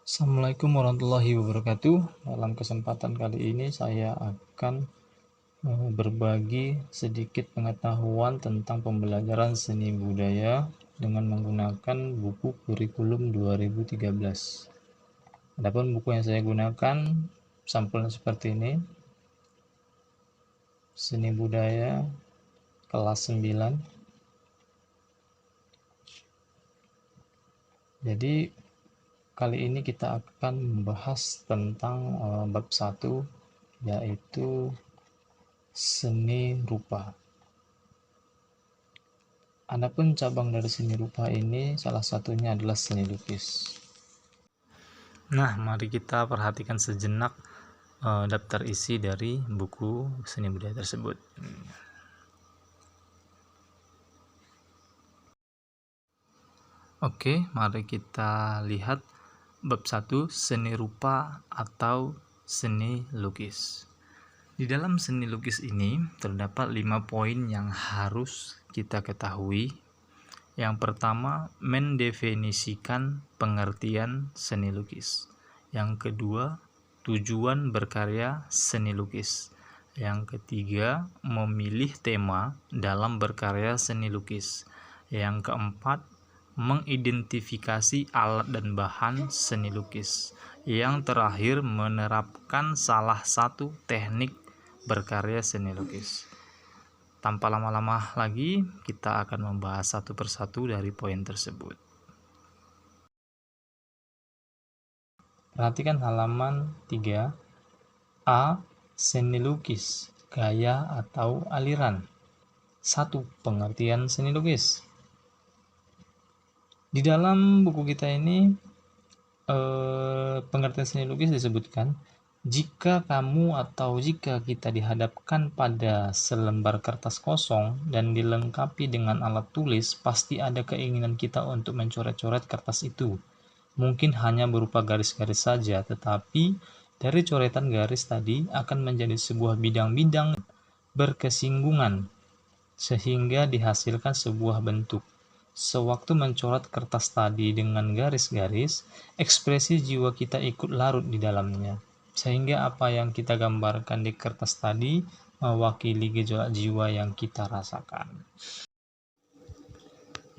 Assalamualaikum warahmatullahi wabarakatuh. Dalam kesempatan kali ini saya akan berbagi sedikit pengetahuan tentang pembelajaran seni budaya dengan menggunakan buku kurikulum 2013. Adapun buku yang saya gunakan sampulnya seperti ini. Seni budaya kelas 9. Jadi kali ini kita akan membahas tentang bab 1, yaitu seni rupa. Adapun cabang dari seni rupa ini salah satunya adalah seni lukis. Nah, mari kita perhatikan sejenak daftar isi dari buku seni budaya tersebut. Oke, mari kita lihat bab 1, seni rupa atau seni lukis. Di dalam seni lukis ini terdapat 5 poin yang harus kita ketahui. Yang pertama, mendefinisikan pengertian seni lukis. Yang kedua, tujuan berkarya seni lukis. Yang ketiga, memilih tema dalam berkarya seni lukis. Yang keempat, mengidentifikasi alat dan bahan seni lukis. Yang terakhir, menerapkan salah satu teknik berkarya seni lukis. Tanpa lama-lama lagi, kita akan membahas satu persatu dari poin tersebut. Perhatikan halaman 3. A. Seni lukis, gaya atau aliran. 1. Pengertian seni lukis. Di dalam buku kita ini pengertian seni lukis disebutkan, jika kamu atau jika kita dihadapkan pada selembar kertas kosong dan dilengkapi dengan alat tulis, pasti ada keinginan kita untuk mencoret-coret kertas itu. Mungkin hanya berupa garis-garis saja, tetapi dari coretan garis tadi akan menjadi sebuah bidang-bidang berkesinggungan sehingga dihasilkan sebuah bentuk. Sewaktu mencoret kertas tadi dengan garis-garis, ekspresi jiwa kita ikut larut di dalamnya, sehingga apa yang kita gambarkan di kertas tadi mewakili gejolak jiwa yang kita rasakan.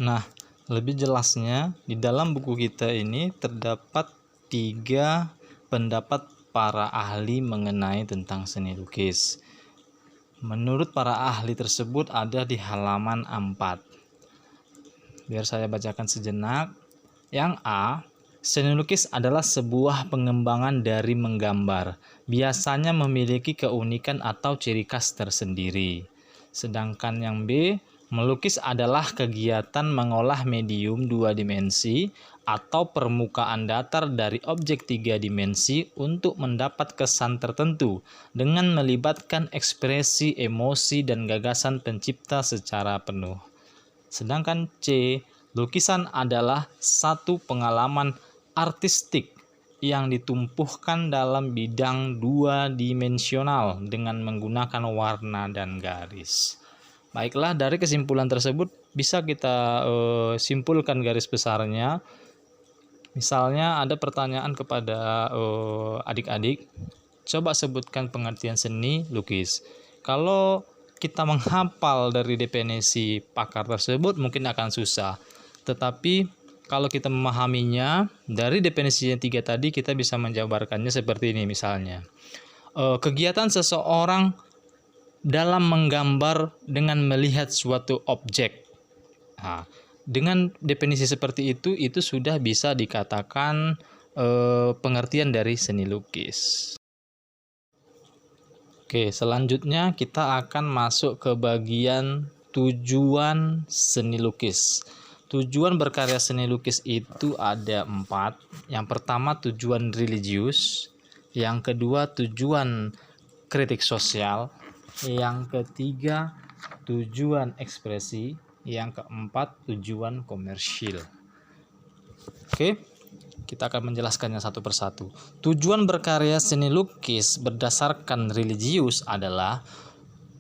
Nah, lebih jelasnya, di dalam buku kita ini terdapat 3 pendapat para ahli mengenai tentang seni lukis. Menurut para ahli tersebut ada di halaman 4. Biar saya bacakan sejenak. Yang A, seni lukis adalah sebuah pengembangan dari menggambar. Biasanya memiliki keunikan atau ciri khas tersendiri. Sedangkan yang B, melukis adalah kegiatan mengolah medium 2 dimensi atau permukaan datar dari objek 3 dimensi untuk mendapat kesan tertentu dengan melibatkan ekspresi, emosi, dan gagasan pencipta secara penuh. Sedangkan C, lukisan adalah satu pengalaman artistik yang ditumpuhkan dalam bidang 2-dimensional dengan menggunakan warna dan garis. Baiklah, dari kesimpulan tersebut bisa kita simpulkan garis besarnya. Misalnya ada pertanyaan kepada adik-adik, coba sebutkan pengertian seni lukis. Kalau kita menghafal dari definisi pakar tersebut mungkin akan susah. Tetapi kalau kita memahaminya dari definisi yang 3 tadi, kita bisa menjabarkannya seperti ini misalnya. Kegiatan seseorang dalam menggambar dengan melihat suatu objek. Nah, dengan definisi seperti itu sudah bisa dikatakan pengertian dari seni lukis. Oke, selanjutnya kita akan masuk ke bagian tujuan seni lukis. Tujuan berkarya seni lukis itu ada 4. Yang pertama, tujuan religius. Yang kedua, tujuan kritik sosial. Yang ketiga, tujuan ekspresi. Yang keempat, tujuan komersil. Oke, kita akan menjelaskannya satu persatu. Tujuan berkarya seni lukis berdasarkan religius adalah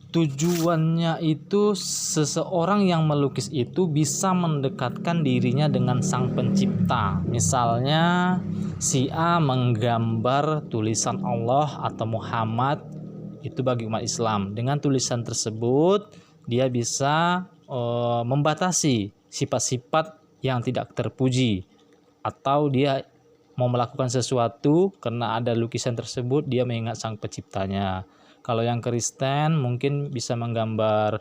tujuannya itu seseorang yang melukis itu bisa mendekatkan dirinya dengan sang pencipta. Misalnya Si A menggambar tulisan Allah atau Muhammad, itu bagi umat Islam. Dengan tulisan tersebut dia bisa membatasi sifat-sifat yang tidak terpuji, atau dia mau melakukan sesuatu karena ada lukisan tersebut dia mengingat sang penciptanya. Kalau yang Kristen mungkin bisa menggambar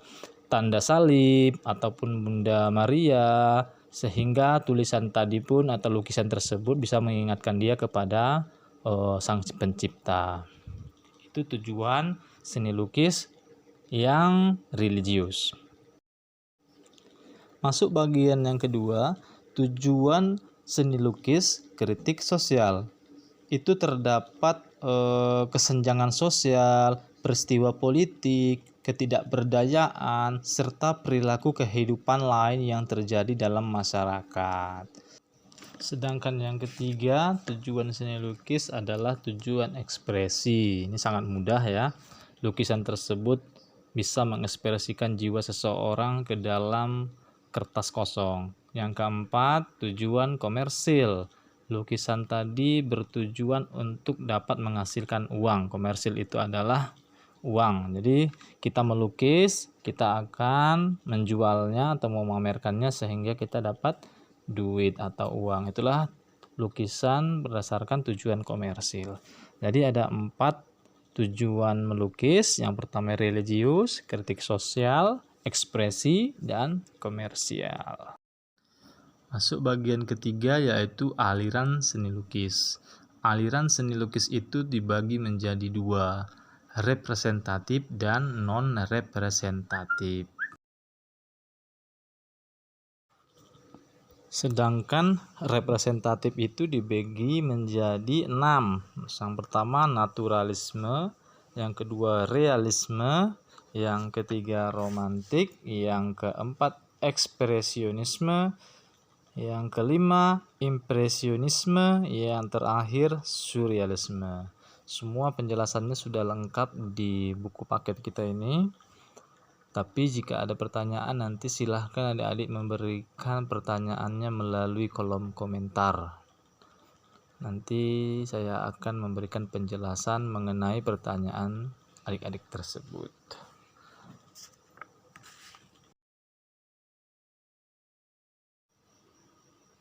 tanda salib ataupun Bunda Maria, sehingga tulisan tadi pun atau lukisan tersebut bisa mengingatkan dia kepada sang pencipta. Itu tujuan seni lukis yang religius. Masuk bagian yang kedua, tujuan seni lukis kritik sosial. Itu terdapat kesenjangan sosial, peristiwa politik, ketidakberdayaan, serta perilaku kehidupan lain yang terjadi dalam masyarakat. Sedangkan yang ketiga, tujuan seni lukis adalah tujuan ekspresi. Ini sangat mudah ya. Lukisan tersebut bisa mengekspresikan jiwa seseorang ke dalam kertas kosong. Yang keempat, tujuan komersil. Lukisan tadi bertujuan untuk dapat menghasilkan uang. Komersil itu adalah uang. Jadi kita melukis, kita akan menjualnya atau memamerkannya sehingga kita dapat duit atau uang. Itulah lukisan berdasarkan tujuan komersil. Jadi ada 4 tujuan melukis. Yang pertama religius, kritik sosial, ekspresi, dan komersial. Masuk bagian ketiga yaitu aliran seni lukis. Aliran seni lukis itu dibagi menjadi 2, representatif dan non-representatif. Sedangkan representatif itu dibagi menjadi 6. Yang pertama naturalisme, yang kedua realisme, yang ketiga romantik, yang keempat ekspresionisme, yang kelima impresionisme, yang terakhir surrealisme. Semua penjelasannya sudah lengkap di buku paket kita ini. Tapi jika ada pertanyaan nanti silahkan adik-adik memberikan pertanyaannya melalui kolom komentar. Nanti saya akan memberikan penjelasan mengenai pertanyaan adik-adik tersebut.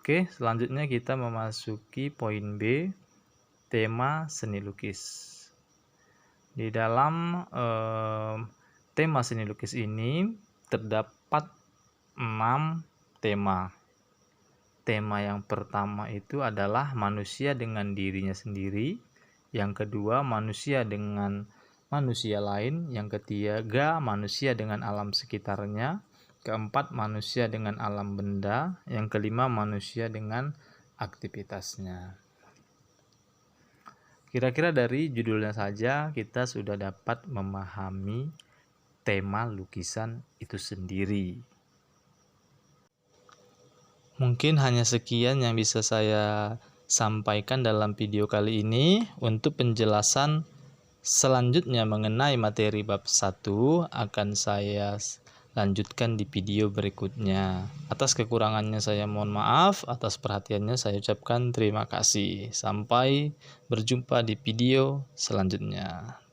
Oke, selanjutnya kita memasuki poin B, tema seni lukis. Di dalam tema seni lukis ini terdapat 6 tema. Tema yang pertama itu adalah manusia dengan dirinya sendiri, yang kedua manusia dengan manusia lain, yang ketiga manusia dengan alam sekitarnya, keempat manusia dengan alam benda, yang kelima manusia dengan aktivitasnya. Kira-kira dari judulnya saja kita sudah dapat memahami tema lukisan itu sendiri. Mungkin hanya sekian yang bisa saya sampaikan dalam video kali ini. Untuk penjelasan selanjutnya mengenai materi bab 1 akan saya lanjutkan di video berikutnya. Atas kekurangannya saya mohon maaf, atas perhatiannya saya ucapkan terima kasih. Sampai berjumpa di video selanjutnya.